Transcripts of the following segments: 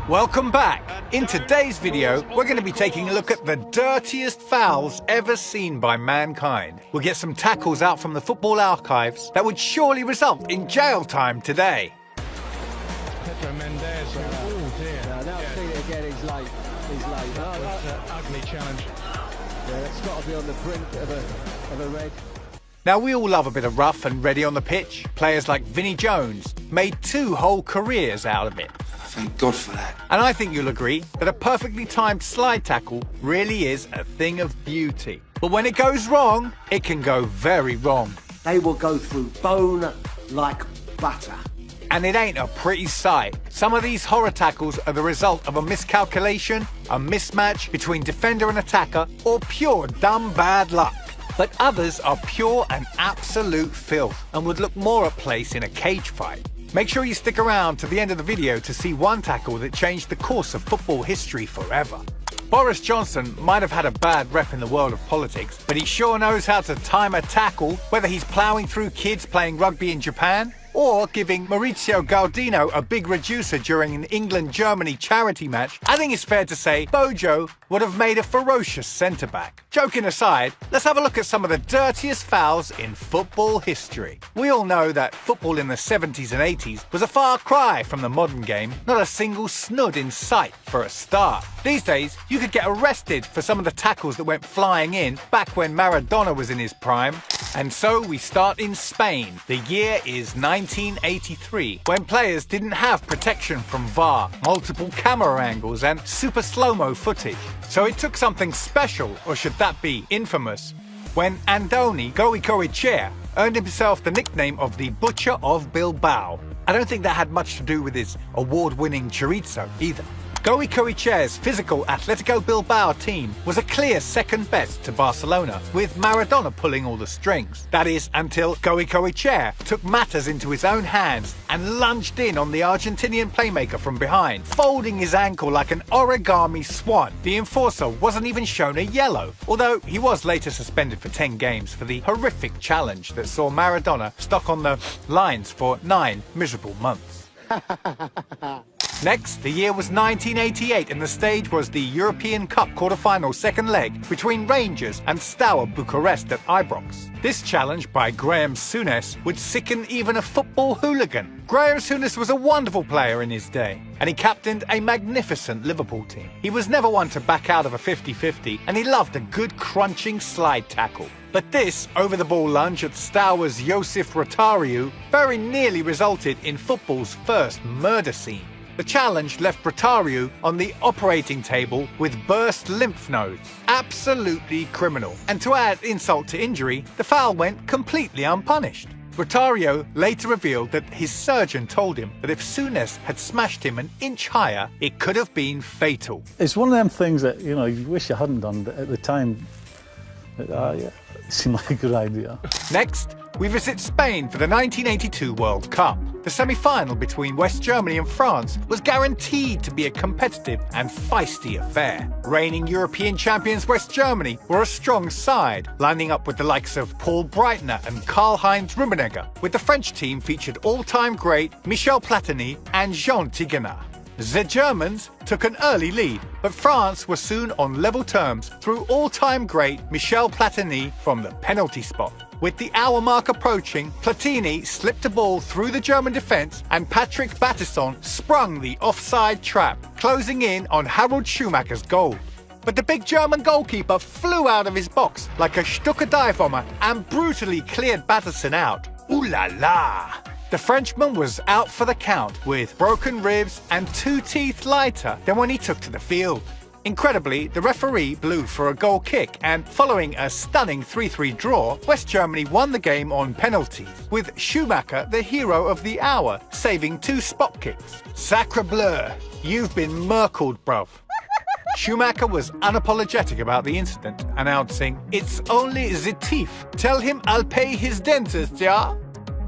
Welcome back. In today's video, we're going to be taking a look at the dirtiest fouls ever seen by mankind. We'll get some tackles out from the football archives that would surely result in jail time today. Now see it again, he's late. Ugly challenge. Yeah, it's got to be on the brink of a red. Now, we all love a bit of rough and ready on the pitch. Players like Vinnie Jones made 2 whole careers out of it. Thank God for that. And I think you'll agree that a perfectly timed slide tackle really is a thing of beauty. But when it goes wrong, it can go very wrong. They will go through bone like butter. And it ain't a pretty sight. Some of these horror tackles are the result of a miscalculation, a mismatch between defender and attacker, or pure dumb bad luck. But others are pure and absolute filth and would look more at place in a cage fight. Make sure you stick around to the end of the video to see one tackle that changed the course of football history forever. Boris Johnson might have had a bad rep in the world of politics, but he sure knows how to time a tackle, whether he's ploughing through kids playing rugby in Japan, or giving Maurizio Galdino a big reducer during an England-Germany charity match. I think it's fair to say Bojo would have made a ferocious centre-back. Joking aside, let's have a look at some of the dirtiest fouls in football history. We all know that football in the 70s and 80s was a far cry from the modern game, not a single snud in sight for a start. These days, you could get arrested for some of the tackles that went flying in back when Maradona was in his prime. And so we start in Spain. The year is 1983, when players didn't have protection from VAR, multiple camera angles and super slow-mo footage. So it took something special, or should that be infamous, when Andoni Goicoechea earned himself the nickname of the Butcher of Bilbao. I don't think that had much to do with his award-winning chorizo either. Goicoechea's physical Atletico Bilbao team was a clear second best to Barcelona, with Maradona pulling all the strings. That is, until Goicoechea took matters into his own hands and lunged in on the Argentinian playmaker from behind, folding his ankle like an origami swan. The enforcer wasn't even shown a yellow, although he was later suspended for 10 games for the horrific challenge that saw Maradona stuck on the lines for 9 miserable months. Next, the year was 1988 and the stage was the European Cup quarter-final second leg between Rangers and Steaua Bucharest at Ibrox. This challenge by Graham Souness would sicken even a football hooligan. Graham Souness was a wonderful player in his day, and he captained a magnificent Liverpool team. He was never one to back out of a 50-50, and he loved a good crunching slide tackle. But this over-the-ball lunge at Steaua's Josif Rotariu very nearly resulted in football's first murder scene. The challenge left Rotariu on the operating table with burst lymph nodes. Absolutely criminal. And to add insult to injury, the foul went completely unpunished. Rotariu later revealed that his surgeon told him that if Souness had smashed him an inch higher, it could have been fatal. It's one of them things that, you wish you hadn't done, but at the time, yeah, it seemed like a good idea. Next, we visit Spain for the 1982 World Cup. The semi-final between West Germany and France was guaranteed to be a competitive and feisty affair. Reigning European champions West Germany were a strong side, lining up with the likes of Paul Breitner and Karl-Heinz Rummenigge, with the French team featured all-time great Michel Platini and Jean Tigana. The Germans took an early lead, but France was soon on level terms through all-time great Michel Platini from the penalty spot. With the hour mark approaching, Platini slipped a ball through the German defence and Patrick Battisson sprung the offside trap, closing in on Harald Schumacher's goal. But the big German goalkeeper flew out of his box like a Stuka dive bomber and brutally cleared Battisson out. Ooh la la! The Frenchman was out for the count with broken ribs and 2 teeth lighter than when he took to the field. Incredibly, the referee blew for a goal kick, and following a stunning 3-3 draw, West Germany won the game on penalties, with Schumacher the hero of the hour, saving 2 spot kicks. Sacre bleu, you've been merkled, bruv. Schumacher was unapologetic about the incident, announcing, "It's only the thief. Tell him I'll pay his dentist, yeah?"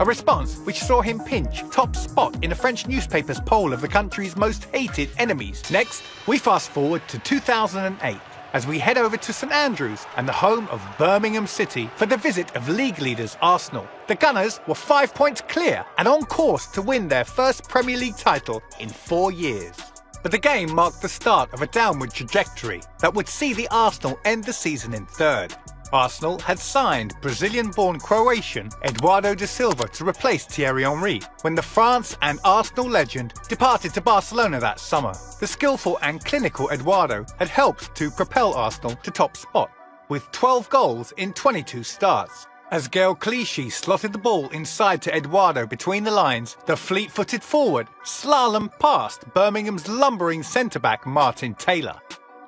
A response which saw him pinch top spot in a French newspaper's poll of the country's most hated enemies. Next, we fast forward to 2008 as we head over to St Andrews and the home of Birmingham City for the visit of league leaders Arsenal. The Gunners were 5 points clear and on course to win their first Premier League title in 4 years. But the game marked the start of a downward trajectory that would see the Arsenal end the season in third. Arsenal had signed Brazilian-born Croatian Eduardo da Silva to replace Thierry Henry when the France and Arsenal legend departed to Barcelona that summer. The skillful and clinical Eduardo had helped to propel Arsenal to top spot, with 12 goals in 22 starts. As Gael Clichy slotted the ball inside to Eduardo between the lines, the fleet-footed forward slalom past Birmingham's lumbering centre-back Martin Taylor.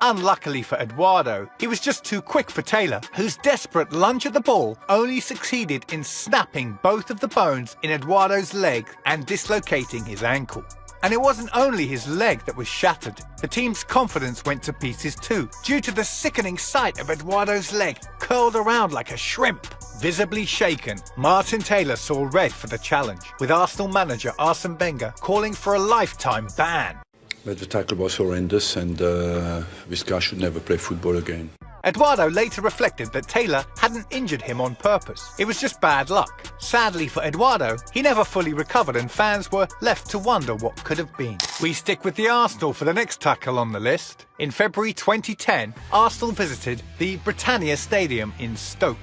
Unluckily for Eduardo, he was just too quick for Taylor, whose desperate lunge at the ball only succeeded in snapping both of the bones in Eduardo's leg and dislocating his ankle. And it wasn't only his leg that was shattered. The team's confidence went to pieces too, due to the sickening sight of Eduardo's leg curled around like a shrimp. Visibly shaken, Martin Taylor saw red for the challenge, with Arsenal manager Arsene Wenger calling for a lifetime ban. But the tackle was horrendous, and this guy should never play football again. Eduardo later reflected that Taylor hadn't injured him on purpose. It was just bad luck. Sadly for Eduardo, he never fully recovered and fans were left to wonder what could have been. We stick with the Arsenal for the next tackle on the list. In February 2010, Arsenal visited the Britannia Stadium in Stoke.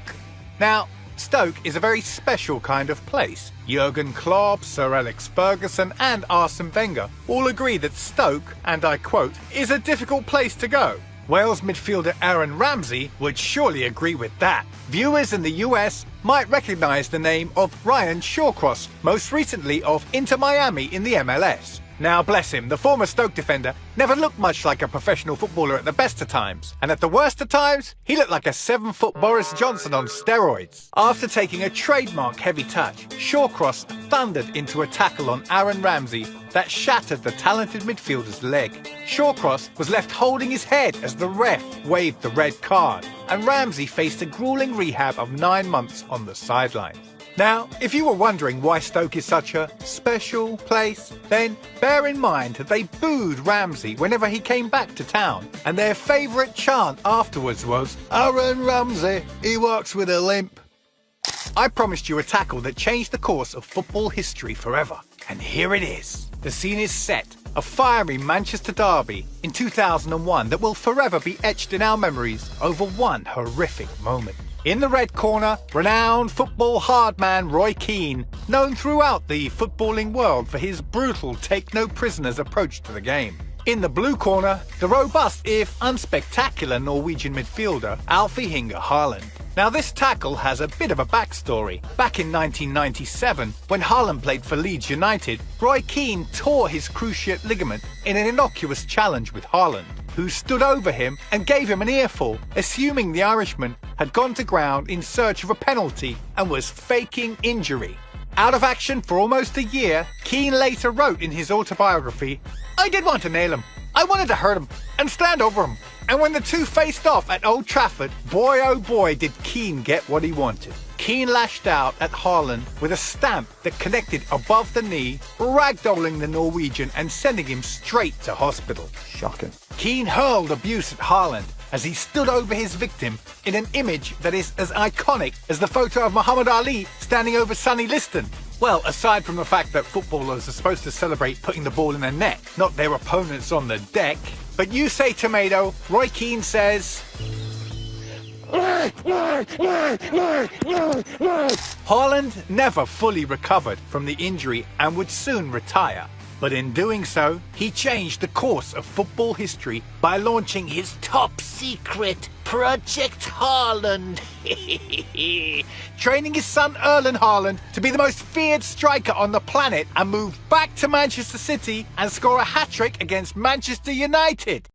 Now, Stoke is a very special kind of place. Jurgen Klopp, Sir Alex Ferguson and Arsene Wenger all agree that Stoke, and I quote, is a difficult place to go. Wales midfielder Aaron Ramsey would surely agree with that. Viewers in the US might recognise the name of Ryan Shawcross, most recently of Inter Miami in the MLS. Now bless him, the former Stoke defender never looked much like a professional footballer at the best of times, and at the worst of times, he looked like a 7-foot Boris Johnson on steroids. After taking a trademark heavy touch, Shawcross thundered into a tackle on Aaron Ramsey that shattered the talented midfielder's leg. Shawcross was left holding his head as the ref waved the red card, and Ramsey faced a grueling rehab of 9 months on the sidelines. Now, if you were wondering why Stoke is such a special place, then bear in mind that they booed Ramsey whenever he came back to town, and their favourite chant afterwards was, "Aaron Ramsey, he walks with a limp." I promised you a tackle that changed the course of football history forever, and here it is. The scene is set, a fiery Manchester derby in 2001 that will forever be etched in our memories over one horrific moment. In the red corner, renowned football hardman Roy Keane, known throughout the footballing world for his brutal take-no-prisoners approach to the game. In the blue corner, the robust, if unspectacular Norwegian midfielder Alfie Inge Haaland. Now this tackle has a bit of a backstory. Back in 1997, when Haaland played for Leeds United, Roy Keane tore his cruciate ligament in an innocuous challenge with Haaland, who stood over him and gave him an earful, assuming the Irishman had gone to ground in search of a penalty and was faking injury. Out of action for almost a year, Keane later wrote in his autobiography, "I did want to nail him. I wanted to hurt him and stand over him." And when the two faced off at Old Trafford, boy oh boy did Keane get what he wanted. Keane lashed out at Haaland with a stamp that connected above the knee, ragdolling the Norwegian and sending him straight to hospital. Shocking. Keane hurled abuse at Haaland as he stood over his victim in an image that is as iconic as the photo of Muhammad Ali standing over Sonny Liston. Well, aside from the fact that footballers are supposed to celebrate putting the ball in the net, not their opponents on the deck. But you say tomato, Roy Keane says... Haaland never fully recovered from the injury and would soon retire. But in doing so, he changed the course of football history by launching his top-secret Project Haaland. Training his son Erling Haaland to be the most feared striker on the planet and move back to Manchester City and score a hat-trick against Manchester United.